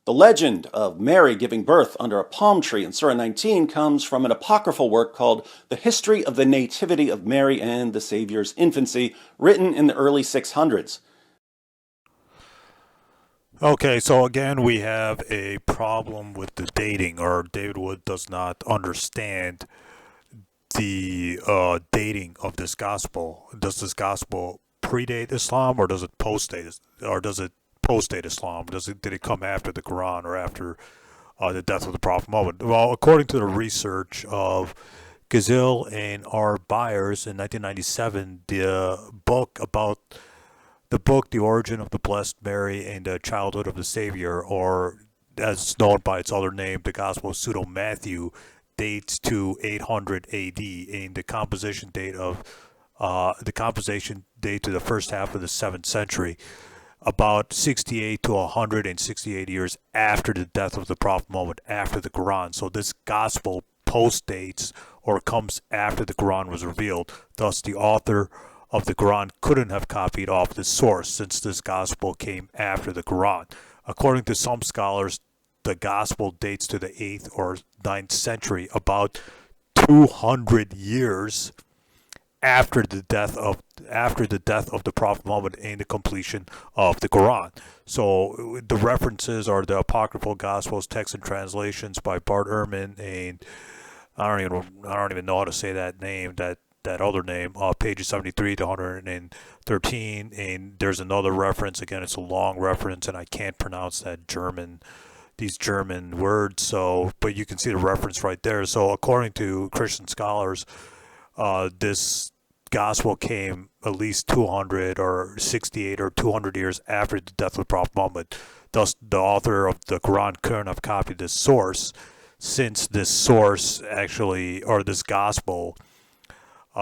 The legend of Mary giving birth under a palm tree in Surah 19 comes from an apocryphal work called The History of the Nativity of Mary and the Savior's Infancy, written in the early 600s. Okay, so again, we have a problem with the dating, or David Wood does not understand the dating of this gospel. Does this gospel predate Islam, or does it postdate, or does it postdate Islam? Did it come after the Quran or after the death of the Prophet Muhammad? Well, according to the research of Gazil and R. Byers in 1997, the origin of the Blessed Mary and the childhood of the Savior, or as known by its other name, the Gospel of Pseudo Matthew, dates to 800 A.D. and the composition date to the first half of the 7th century, about 68 to 168 years after the death of the Prophet Muhammad, after the Quran. So this Gospel postdates or comes after the Quran was revealed. Thus, the author of the Quran couldn't have copied off this source, since this gospel came after the Quran. According to some scholars, the gospel dates to the 8th or 9th century, about 200 years after the death of the Prophet Muhammad and the completion of the Quran. So the references are the apocryphal gospels, texts and translations by Bart Ehrman, and I don't even know how to say that name, that other name, pages 73 to 113, and there's another reference. Again, it's a long reference, and I can't pronounce these German words. So, but you can see the reference right there. So, according to Christian scholars, this gospel came at least 200 or 68 or 200 years after the death of the Prophet Muhammad. Thus, the author of the Quran couldn't have copied this source, since this source actually, or this gospel,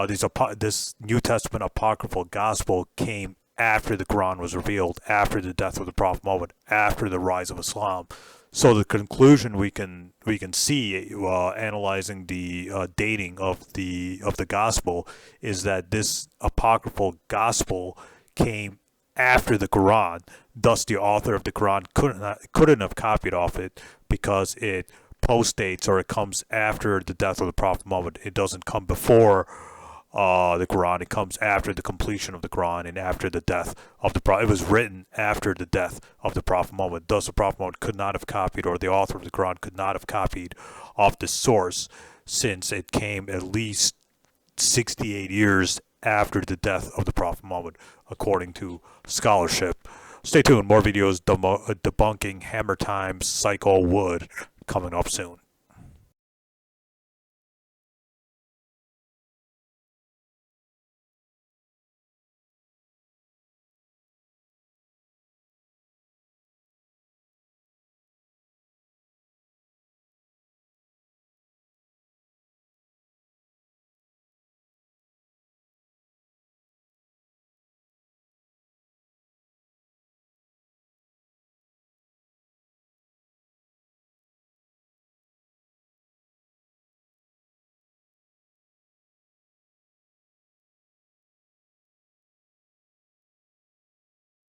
this New Testament apocryphal gospel came after the Quran was revealed, after the death of the Prophet Muhammad, after the rise of Islam. So the conclusion we can see, analyzing the dating of the gospel, is that this apocryphal gospel came after the Quran. Thus, the author of the Quran couldn't have copied off it, because it postdates, or it comes after the death of the Prophet Muhammad. It doesn't come before the Quran. It comes after the completion of the Quran and after the death of the Prophet. It was written after the death of the Prophet Muhammad. Thus, the Prophet Muhammad could not have copied, or the author of the Quran could not have copied off the source, since it came at least 68 years after the death of the Prophet Muhammad, according to scholarship. Stay tuned. More videos debunking Hammer Time's Psycho Wood coming up soon.